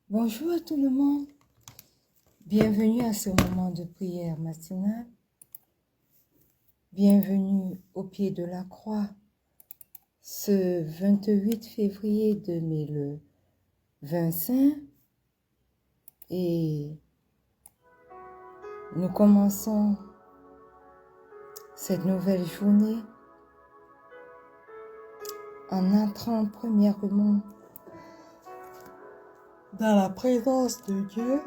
Bonjour à tout le monde, bienvenue à ce moment de prière matinale, bienvenue au pied de la croix, ce 28 février 2025 et nous commençons cette nouvelle journée en entrant premièrement dans la présence de Dieu.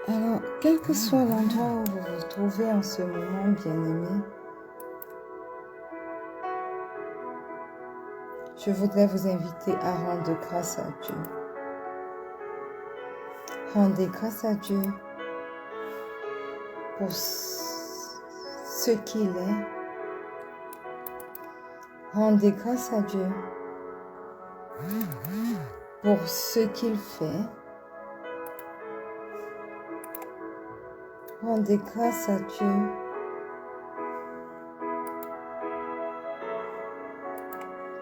Alors, quel que soit l'endroit où vous vous trouvez en ce moment, bien-aimés, je voudrais vous inviter à rendre grâce à Dieu. Rendez grâce à Dieu pour ce qu'il est. Rendez grâce à Dieu pour ce qu'il fait. Rendez grâce à Dieu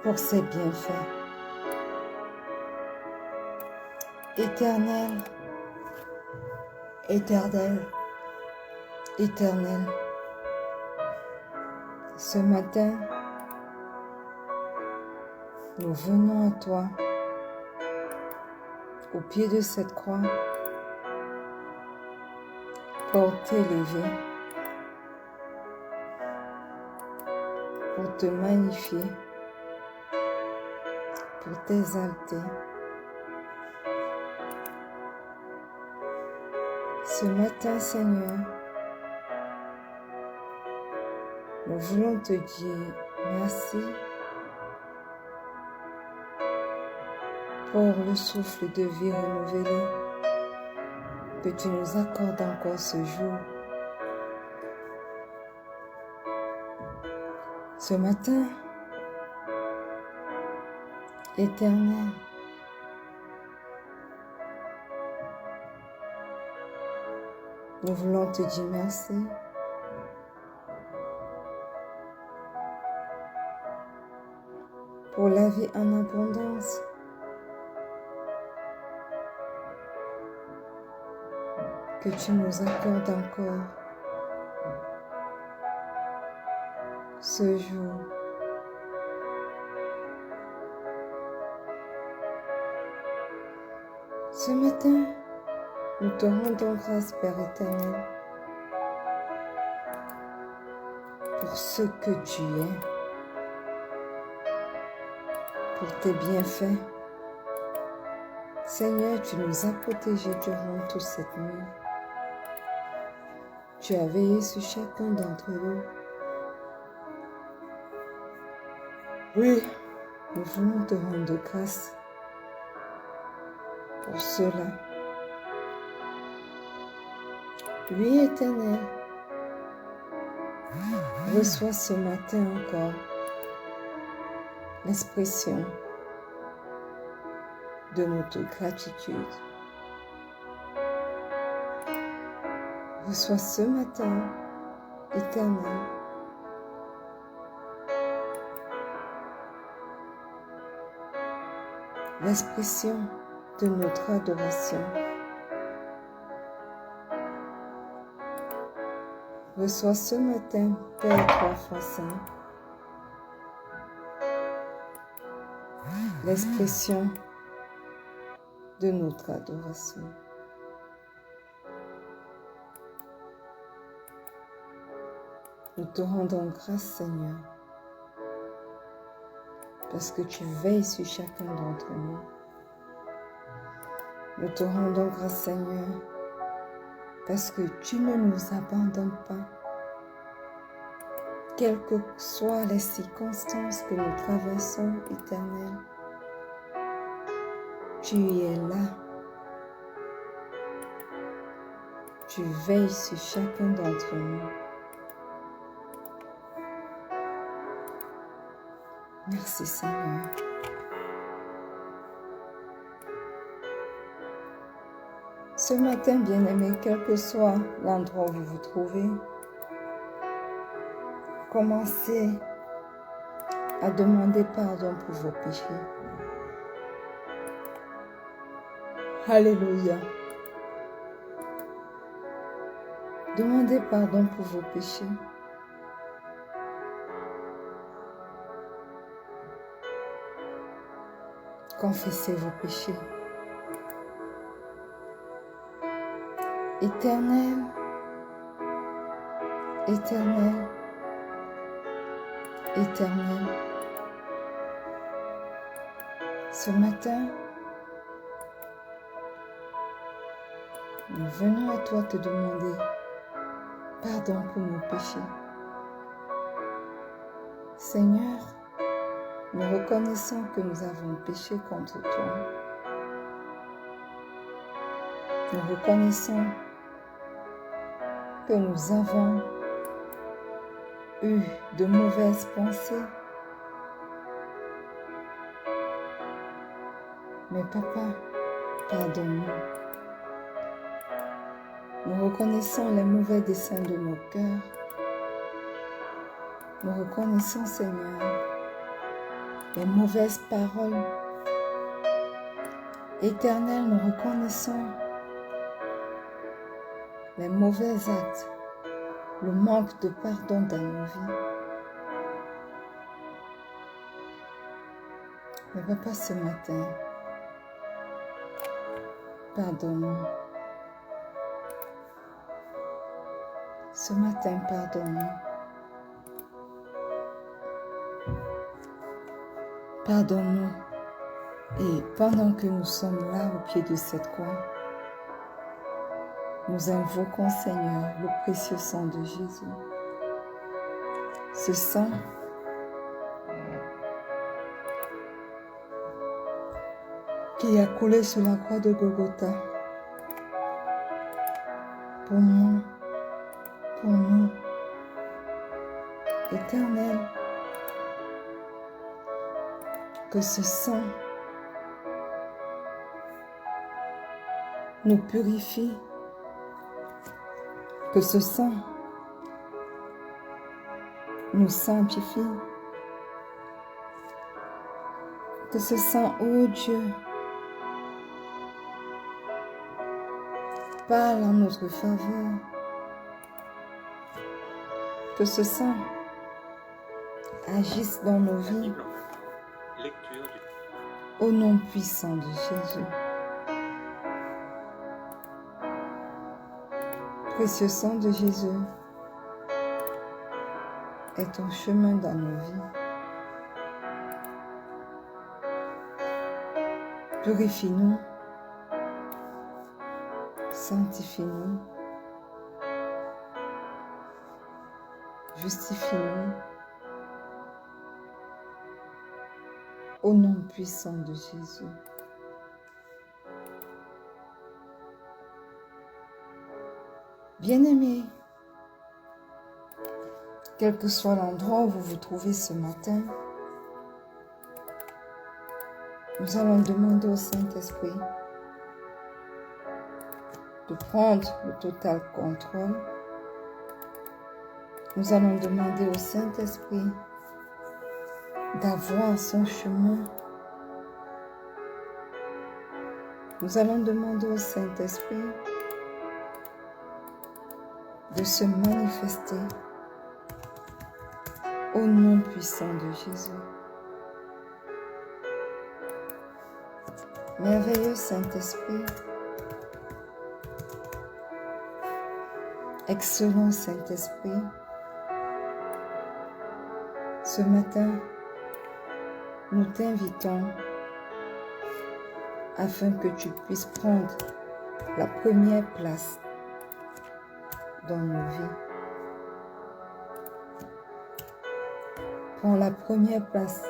pour ses bienfaits. Éternel, éternel, éternel, ce matin, nous venons à toi, au pied de cette croix, pour t'élever, pour te magnifier, pour t'exalter. Ce matin, Seigneur, nous voulons te dire merci pour le souffle de vie renouvelé que tu nous accordes encore ce jour. Ce matin, Éternel, nous voulons te dire merci pour la vie en abondance que tu nous accordes encore ce jour. Ce matin, nous te rendons grâce, Père éternel, pour ce que tu es, pour tes bienfaits. Seigneur, tu nous as protégés durant toute cette nuit. Tu as veillé sur chacun d'entre nous. Oui, nous voulons te rendre grâce pour cela. Oui, Éternel, reçois ce matin encore l'expression de notre gratitude. Reçois ce matin, Éternel, l'expression de notre adoration. Reçois ce matin, Père trois fois saint, l'expression de notre adoration. Nous te rendons grâce, Seigneur, parce que tu veilles sur chacun d'entre nous. Nous te rendons grâce, Seigneur, parce que tu ne nous abandonnes pas. Quelles que soient les circonstances que nous traversons, Éternel, tu es là. Tu veilles sur chacun d'entre nous. Merci Seigneur. Ce matin, bien-aimés, quel que soit l'endroit où vous vous trouvez, commencez à demander pardon pour vos péchés. Alléluia. Demandez pardon pour vos péchés. Confessez vos péchés. Éternel, Éternel, Éternel, ce matin, nous venons à toi te demander pardon pour nos péchés. Seigneur, nous reconnaissons que nous avons péché contre toi. Nous reconnaissons que nous avons eu de mauvaises pensées. Mais Papa, pardonne-nous. Nous reconnaissons les mauvais desseins de nos cœurs. Nous reconnaissons, Seigneur, les mauvaises paroles. Éternel, nous reconnaissons les mauvais actes, le manque de pardon dans nos vies. Mais Papa, ce matin, pardonne-nous. Ce matin, pardonne-nous. Pardonne-nous. Et pendant que nous sommes là au pied de cette croix, nous invoquons, Seigneur, le précieux sang de Jésus. Ce sang qui a coulé sur la croix de Golgotha pour moi, pour nous. Éternel, que ce sang nous purifie, que ce sang nous sanctifie, que ce sang, ô Dieu, parle en notre faveur, que ce sang agisse dans nos vies, au nom puissant de Jésus. Précieux sang de Jésus, est ton chemin dans nos vies. Purifie-nous, sanctifie-nous, justifie-nous, au nom puissant de Jésus. Bien-aimés, quel que soit l'endroit où vous vous trouvez ce matin, nous allons demander au Saint-Esprit de prendre le total contrôle. Nous allons demander au Saint-Esprit d'avoir son chemin. Nous allons demander au Saint-Esprit de se manifester au nom puissant de Jésus. Merveilleux Saint-Esprit, excellent Saint-Esprit, ce matin, nous t'invitons afin que tu puisses prendre la première place dans nos vies. Prends la première place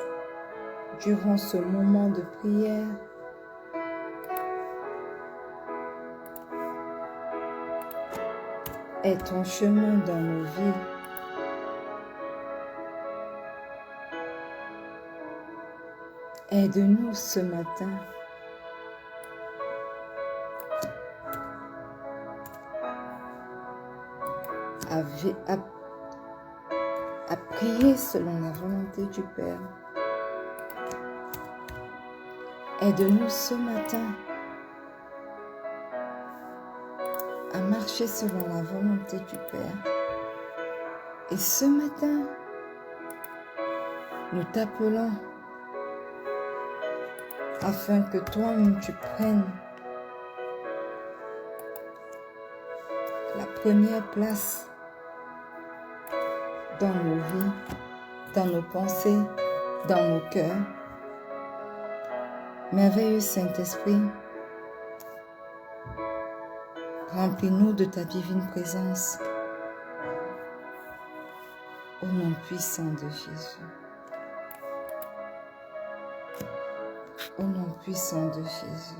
durant ce moment de prière. Aie ton chemin dans nos vies. Aide-nous ce matin à prier selon la volonté du Père. Aide-nous ce matin à marcher selon la volonté du Père. Et ce matin, nous t'appelons afin que toi-même tu prennes la première place dans nos vies, dans nos pensées, dans nos cœurs. Merveilleux Saint-Esprit, remplis-nous de ta divine présence. Au nom puissant de Jésus. Au nom puissant de Jésus.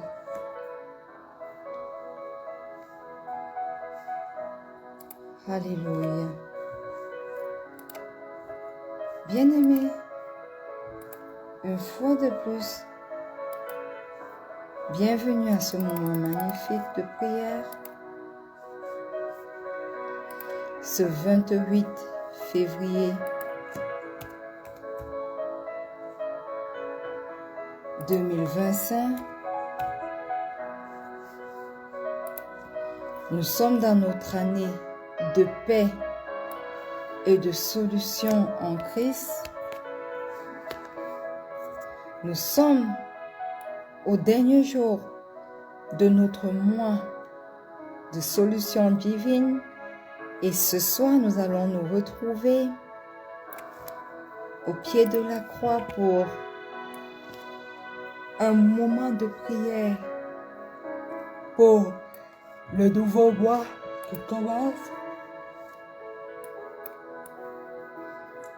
Alléluia. Bien-aimés, une fois de plus, bienvenue à ce moment magnifique de prière. Ce 28 février 2025, nous sommes dans notre année de paix et de solution en Christ. Nous sommes au dernier jour de notre mois de solution divine et ce soir nous allons nous retrouver au pied de la croix pour un moment de prière pour le nouveau mois qui commence.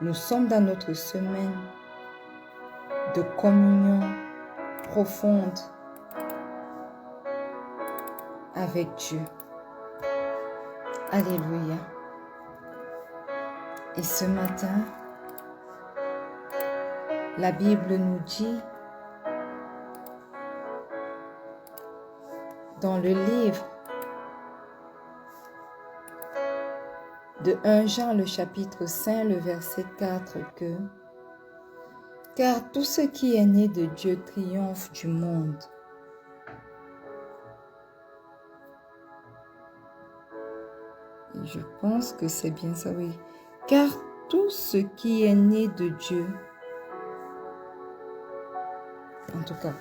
Nous sommes dans notre semaine de communion profonde avec Dieu. Alléluia. Et ce matin, la Bible nous dit dans le livre de 1 Jean, le chapitre 5, le verset 4, que « Car tout ce qui est né de Dieu triomphe du monde. » Et je pense que c'est bien ça, oui. « Car tout ce qui est né de Dieu, en tout cas,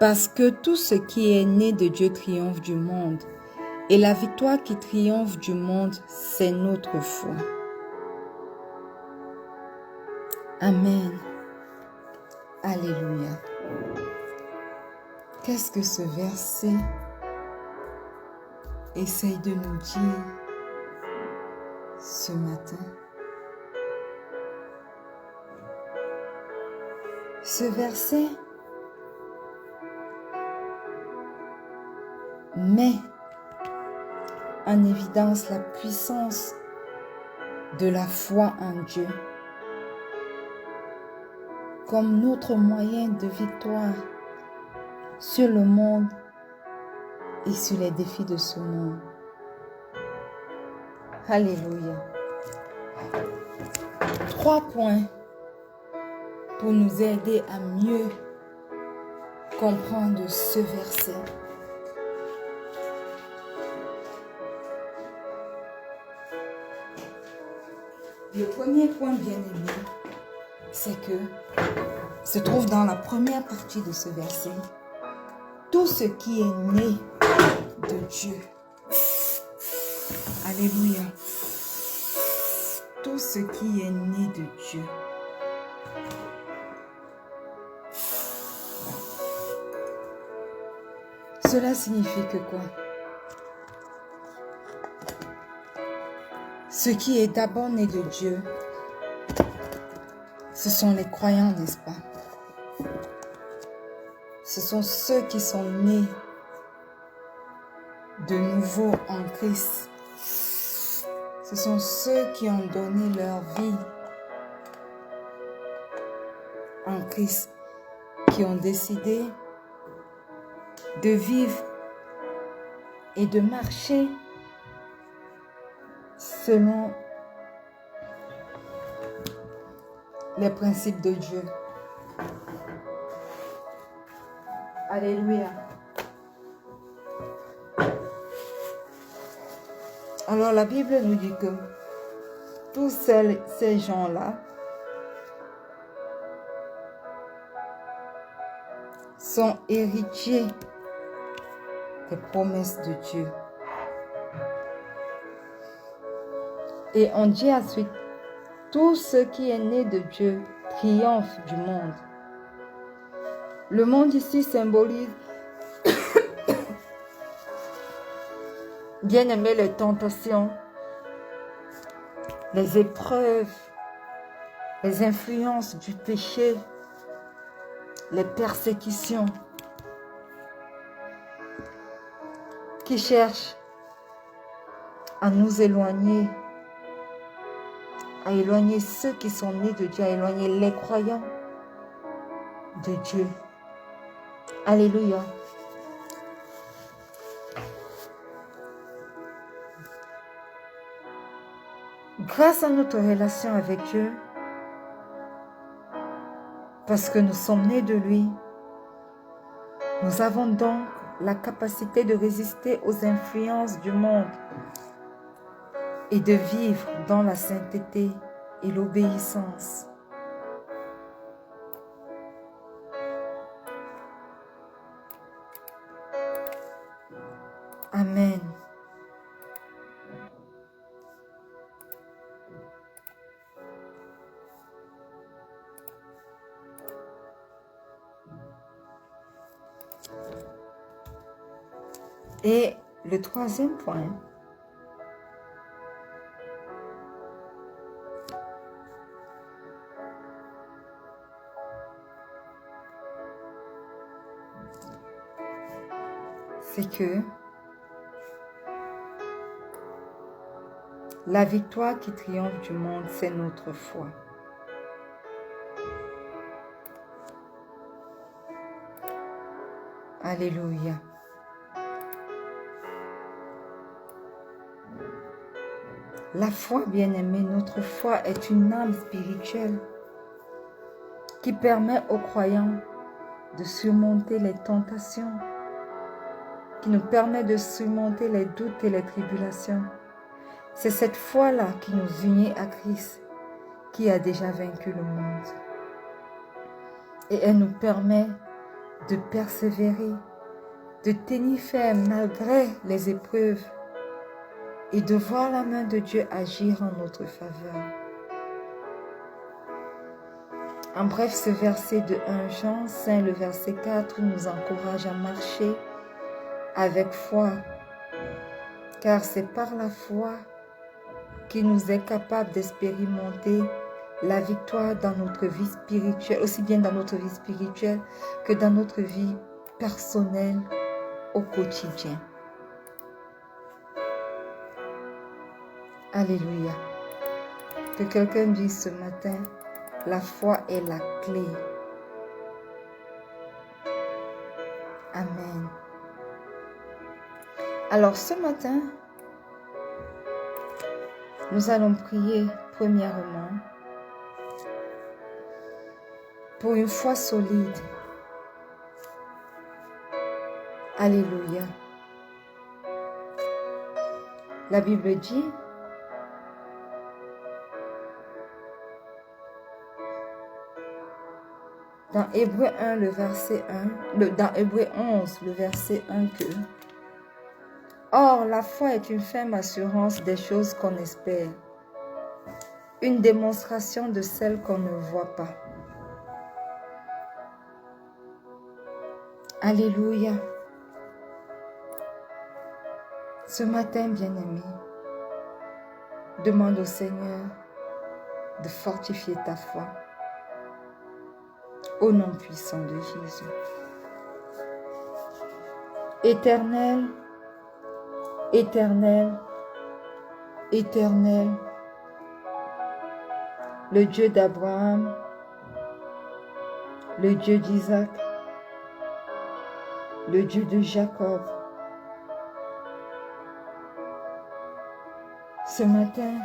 parce que tout ce qui est né de Dieu triomphe du monde. Et la victoire qui triomphe du monde, c'est notre foi. » Amen. Alléluia. Qu'est-ce que ce verset essaye de nous dire ce matin? Ce verset met en évidence la puissance de la foi en Dieu comme notre moyen de victoire sur le monde et sur les défis de ce monde. Alléluia. 3 points pour nous aider à mieux comprendre ce verset. Le premier point, bien-aimé, c'est que se trouve dans la première partie de ce verset. Tout ce qui est né de Dieu. Alléluia. Tout ce qui est né de Dieu. Cela signifie que quoi? Ce qui est d'abord né de Dieu, ce sont les croyants, n'est-ce pas? Ce sont ceux qui sont nés de nouveau en Christ. Ce sont ceux qui ont donné leur vie en Christ qui ont décidé de vivre et de marcher selon les principes de Dieu. Alléluia. Alors la Bible nous dit que tous ces gens-là sont héritiers des promesses de Dieu. Et on dit ensuite, tout ce qui est né de Dieu triomphe du monde. Le monde ici symbolise, bien aimé, les tentations, les épreuves, les influences du péché, les persécutions qui cherchent à nous éloigner, à éloigner ceux qui sont nés de Dieu, à éloigner les croyants de Dieu. Alléluia. Grâce à notre relation avec Dieu, parce que nous sommes nés de lui, nous avons donc la capacité de résister aux influences du monde et de vivre dans la sainteté et l'obéissance. Amen. Et le troisième point, c'est que la victoire qui triomphe du monde, c'est notre foi. Alléluia. La foi, bien-aimée, notre foi est une âme spirituelle qui permet aux croyants de surmonter les tentations, qui nous permet de surmonter les doutes et les tribulations. C'est cette foi-là qui nous unit à Christ, qui a déjà vaincu le monde. Et elle nous permet de persévérer, de tenir ferme malgré les épreuves et de voir la main de Dieu agir en notre faveur. En bref, ce verset de 1 Jean 5, le verset 4, nous encourage à marcher avec foi, car c'est par la foi qu'il nous est capable d'expérimenter la victoire dans notre vie spirituelle, aussi bien dans notre vie spirituelle que dans notre vie personnelle au quotidien. Alléluia. Que quelqu'un dise ce matin, la foi est la clé. Amen. Alors ce matin, nous allons prier premièrement pour une foi solide. Alléluia. La Bible dit, dans Hébreux 1, le verset 1, dans Hébreux 11, le verset 1 que or, la foi est une ferme assurance des choses qu'on espère, une démonstration de celles qu'on ne voit pas. Alléluia. Ce matin, bien-aimé, demande au Seigneur de fortifier ta foi. Au nom puissant de Jésus. Éternel, éternel, éternel, le Dieu d'Abraham, le Dieu d'Isaac, le Dieu de Jacob. Ce matin,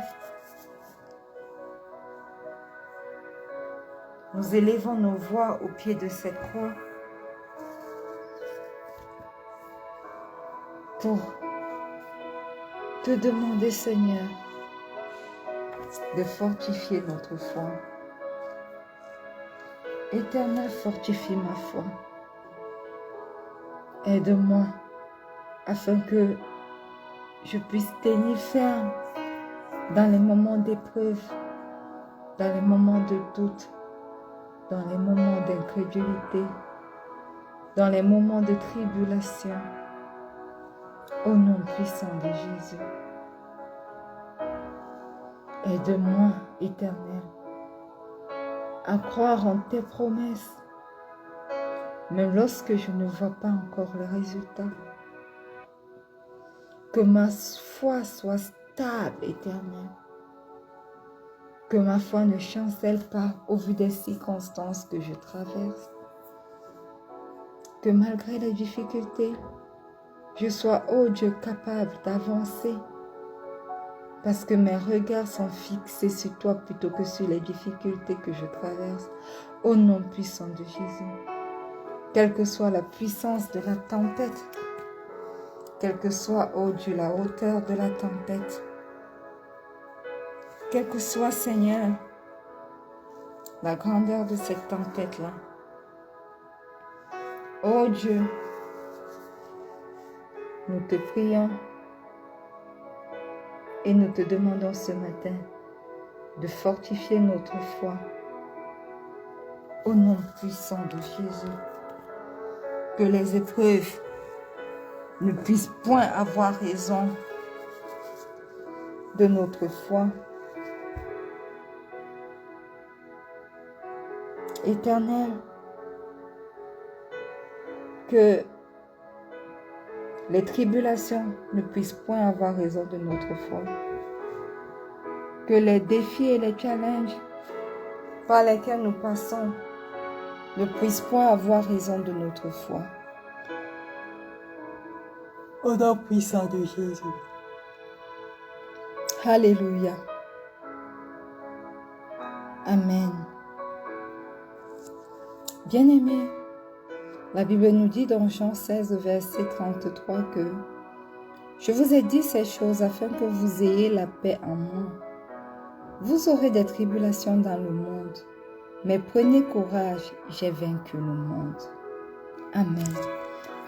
nous élevons nos voix au pied de cette croix pour te demander, Seigneur, de fortifier notre foi. Éternel, fortifie ma foi. Aide-moi afin que je puisse tenir ferme dans les moments d'épreuve, dans les moments de doute, dans les moments d'incrédulité, dans les moments de tribulation. Au nom puissant de Jésus. Aide-moi, Éternel, à croire en tes promesses, même lorsque je ne vois pas encore le résultat. Que ma foi soit stable, Éternel. Que ma foi ne chancelle pas au vu des circonstances que je traverse. Que malgré les difficultés, je sois, ô Dieu, capable d'avancer. Parce que mes regards sont fixés sur toi plutôt que sur les difficultés que je traverse. Au nom puissant de Jésus. Quelle que soit la puissance de la tempête, quelle que soit, ô Dieu, la hauteur de la tempête, quelle que soit, Seigneur, la grandeur de cette tempête-là, ô Dieu, nous te prions et nous te demandons ce matin de fortifier notre foi au nom puissant de Jésus. Que les épreuves ne puissent point avoir raison de notre foi. Éternel, que les tribulations ne puissent point avoir raison de notre foi. Que les défis et les challenges par lesquels nous passons ne puissent point avoir raison de notre foi. Au nom puissant de Jésus. Alléluia. Amen. Bien-aimés, la Bible nous dit dans Jean 16, verset 33 que « Je vous ai dit ces choses afin que vous ayez la paix en moi. Vous aurez des tribulations dans le monde, mais prenez courage, j'ai vaincu le monde. » Amen.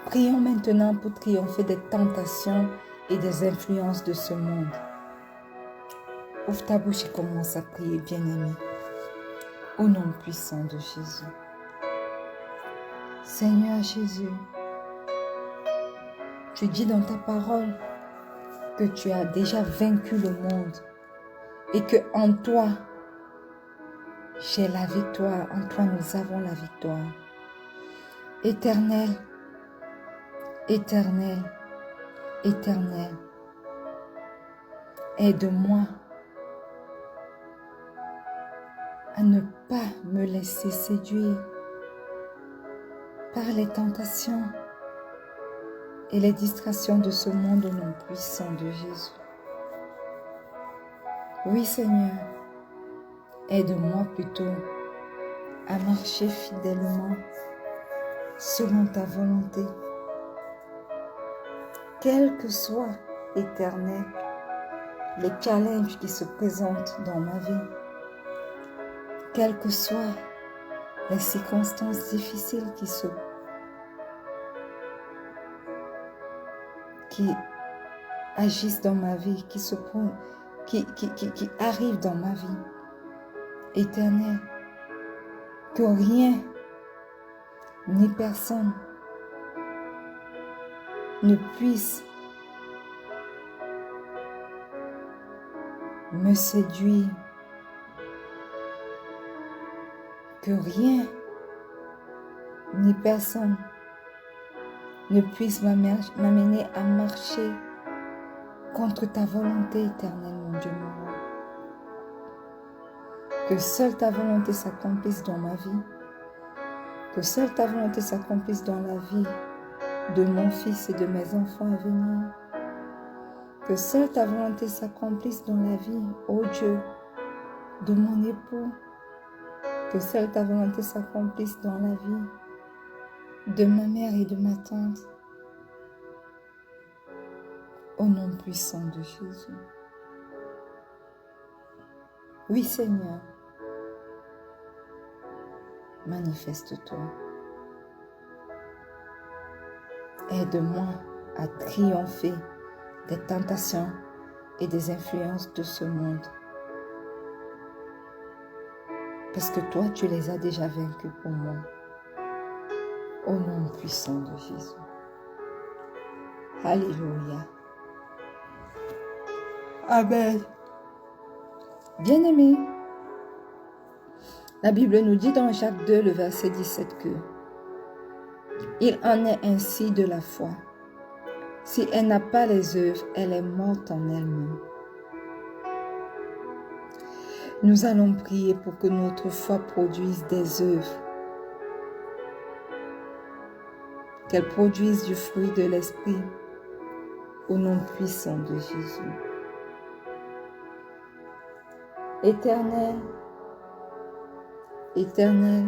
Prions maintenant pour triompher des tentations et des influences de ce monde. Ouvre ta bouche et commence à prier, bien-aimé. Au nom puissant de Jésus. Seigneur Jésus, tu dis dans ta parole que tu as déjà vaincu le monde et que en toi, j'ai la victoire. En toi, nous avons la victoire. Éternel, éternel, éternel, aide-moi à ne pas me laisser séduire par les tentations et les distractions de ce monde au nom puissant de Jésus. Oui, Seigneur, aide-moi plutôt à marcher fidèlement selon ta volonté. Quel que soit, Éternel, les challenges qui se présentent dans ma vie, quelles que soient les circonstances difficiles qui agissent dans ma vie, qui arrivent dans ma vie. Éternel, que rien ni personne ne puisse me séduire, que rien ni personne ne puisse m'amener à marcher contre ta volonté éternelle, mon Dieu, mon roi. Que seule ta volonté s'accomplisse dans ma vie Que seule ta volonté s'accomplisse dans la vie de mon fils et de mes enfants à venir. Que seule ta volonté s'accomplisse dans la vie, ô Dieu, de mon époux. Que seule ta volonté s'accomplisse dans la vie de ma mère et de ma tante. Au nom puissant de Jésus. Oui, Seigneur, manifeste-toi. Aide-moi à triompher des tentations et des influences de ce monde. Parce que toi, tu les as déjà vaincus pour moi. Au nom puissant de Jésus. Alléluia. Amen. Bien-aimés, la Bible nous dit dans Jacques 2, le verset 17 que il en est ainsi de la foi. Si elle n'a pas les œuvres, elle est morte en elle-même. Nous allons prier pour que notre foi produise des œuvres, qu'elle produise du fruit de l'Esprit au nom puissant de Jésus. Éternel, Éternel,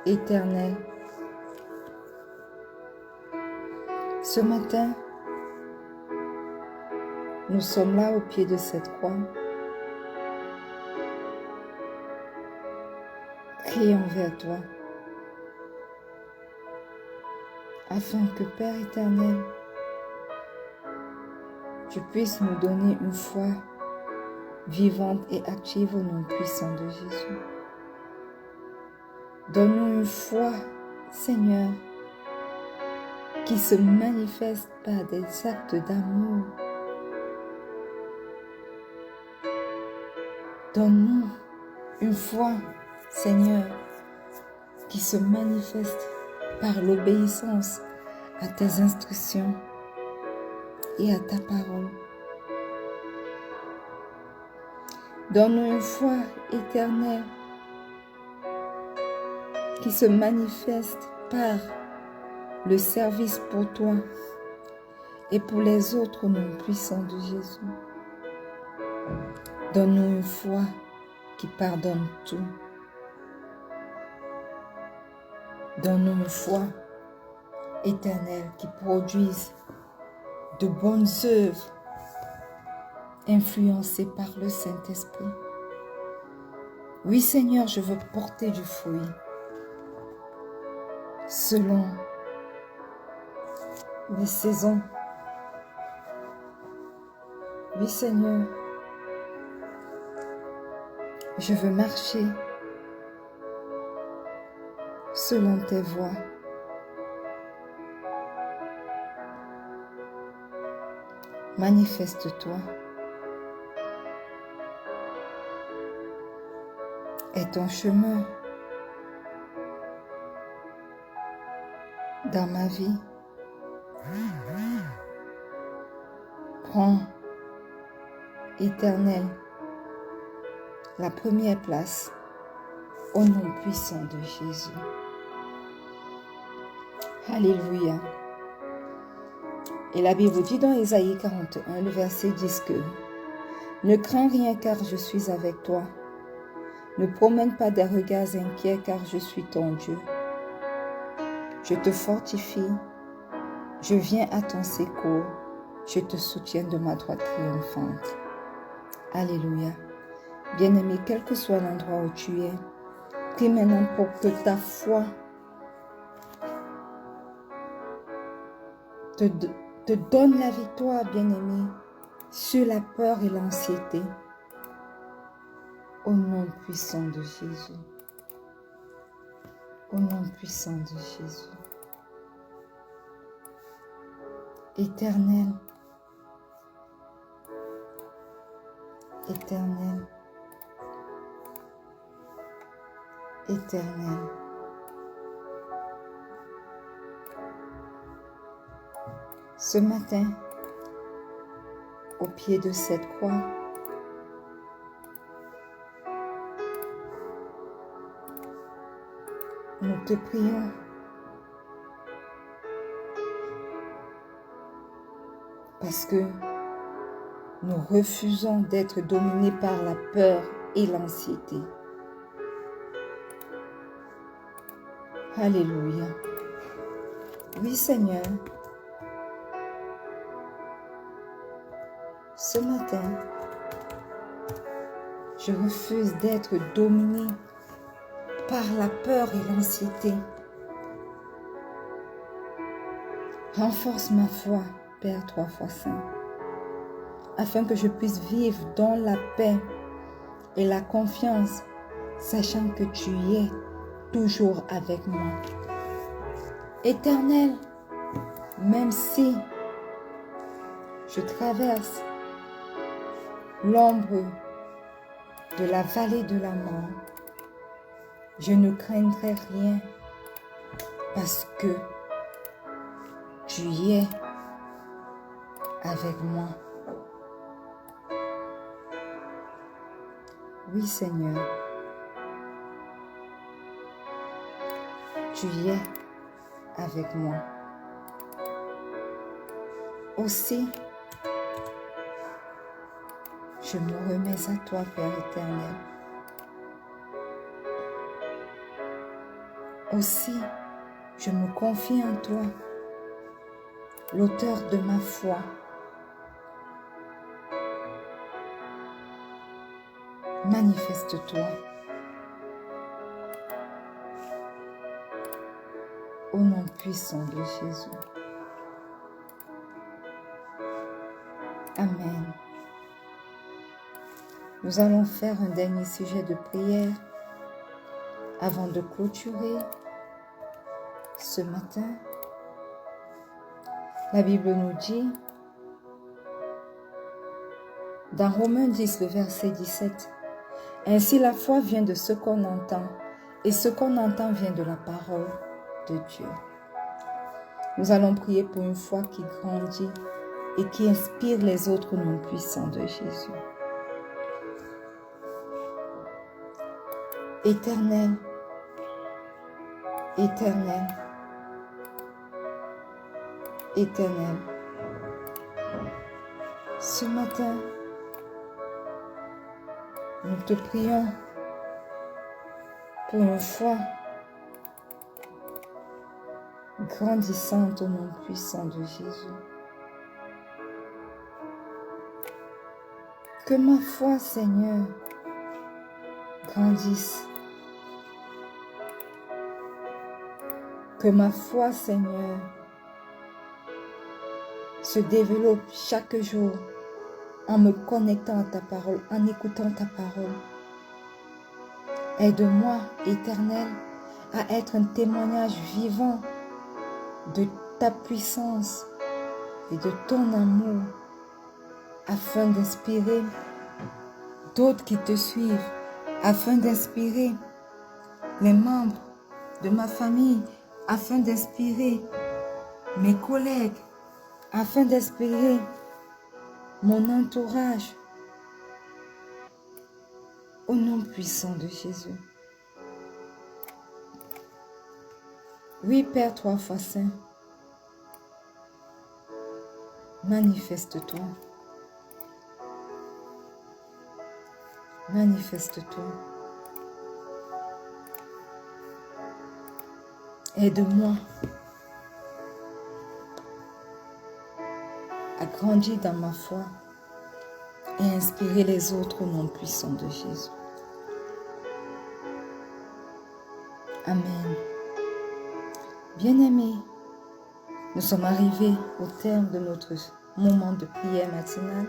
Éternel, ce matin, nous sommes là au pied de cette croix, crions vers toi, afin que Père éternel, tu puisses nous donner une foi vivante et active au nom puissant de Jésus. Donne-nous une foi, Seigneur, qui se manifeste par des actes d'amour. Donne-nous une foi, Seigneur, qui se manifeste par l'obéissance à tes instructions et à ta parole. Donne-nous une foi éternelle qui se manifeste par le service pour toi et pour les autres au nom puissant de Jésus. Donne-nous une foi qui pardonne tout. Donne-nous une foi éternelle qui produise de bonnes œuvres influencées par le Saint-Esprit. Oui, Seigneur, je veux porter du fruit selon les saisons. Oui, Seigneur, je veux marcher selon tes voies. Manifeste-toi. Et ton chemin dans ma vie prend, Éternel, la première place au nom puissant de Jésus. Alléluia. Et la Bible dit dans Ésaïe 41, le verset 10 que « Ne crains rien car je suis avec toi. Ne promène pas des regards inquiets car je suis ton Dieu. Je te fortifie, je viens à ton secours, je te soutiens de ma droite triomphante. » Alléluia. Bien-aimé, quel que soit l'endroit où tu es, prie maintenant pour que ta foi te donne la victoire, bien-aimé, sur la peur et l'anxiété. Au nom puissant de Jésus. Au nom puissant de Jésus. Éternel, Éternel, Éternel. Ce matin, au pied de cette croix, nous te prions parce que nous refusons d'être dominés par la peur et l'anxiété. Alléluia. Oui, Seigneur. Ce matin, je refuse d'être dominé par la peur et l'anxiété. Renforce ma foi, Père 3 fois Saint, afin que je puisse vivre dans la paix et la confiance, sachant que tu es toujours avec moi. Éternel, même si je traverse l'ombre de la vallée de la mort, je ne craindrai rien parce que tu es avec moi. Oui, Seigneur, tu es avec moi. Aussi, je me remets à toi, Père éternel. Aussi, je me confie en toi, l'auteur de ma foi. Manifeste-toi. Au nom puissant de Jésus. Amen. Nous allons faire un dernier sujet de prière avant de clôturer ce matin. La Bible nous dit, dans Romains 10, le verset 17, « Ainsi la foi vient de ce qu'on entend, et ce qu'on entend vient de la parole de Dieu. » Nous allons prier pour une foi qui grandit et qui inspire les autres noms puissants de Jésus. Éternel, éternel, éternel, ce matin, nous te prions pour une foi grandissante au nom puissant de Jésus. Que ma foi, Seigneur, grandisse. Que ma foi, Seigneur, se développe chaque jour en me connectant à ta parole, en écoutant ta parole. Aide-moi, Éternel, à être un témoignage vivant de ta puissance et de ton amour, afin d'inspirer d'autres qui te suivent, afin d'inspirer les membres de ma famille, afin d'inspirer mes collègues, afin d'inspirer mon entourage. Au nom puissant de Jésus. Oui, Père 3 fois Saint, manifeste-toi. Manifeste-toi. Aide-moi à grandir dans ma foi et à inspirer les autres au nom puissant de Jésus. Amen. Bien-aimés, nous sommes arrivés au terme de notre moment de prière matinale.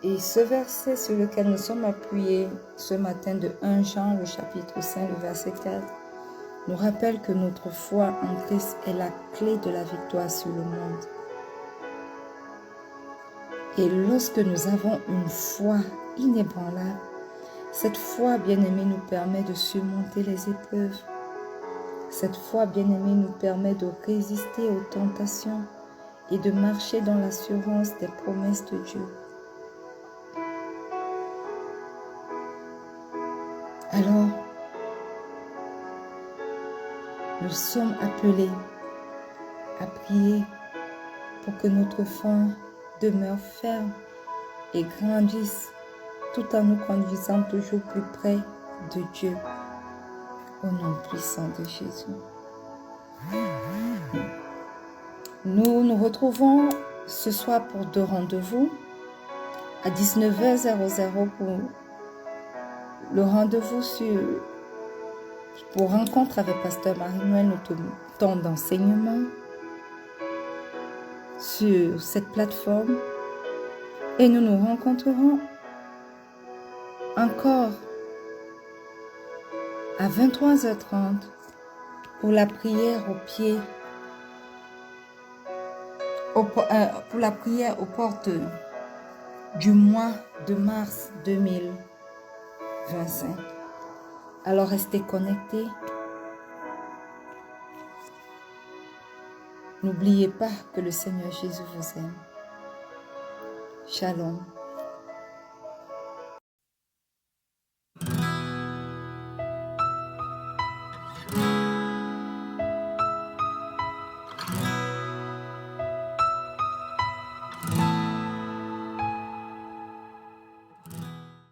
Et ce verset sur lequel nous sommes appuyés ce matin de 1 Jean, le chapitre 5, le verset 4, nous rappelle que notre foi en Christ est la clé de la victoire sur le monde. Et lorsque nous avons une foi inébranlable, cette foi, bien-aimée, nous permet de surmonter les épreuves. Cette foi, bien-aimée, nous permet de résister aux tentations et de marcher dans l'assurance des promesses de Dieu. Alors, nous sommes appelés à prier pour que notre foi demeure ferme et grandisse tout en nous conduisant toujours plus près de Dieu. Au nom puissant de Jésus. Nous nous retrouvons ce soir pour 2 rendez-vous à 19h00 pour le rendez-vous pour rencontre avec Pasteur Marie-Noël, notre temps d'enseignement sur cette plateforme. Et nous nous rencontrerons encore à 23h30 pour la prière au pied, pour la prière aux portes du mois de mars 2025. Alors restez connectés. N'oubliez pas que le Seigneur Jésus vous aime. Shalom.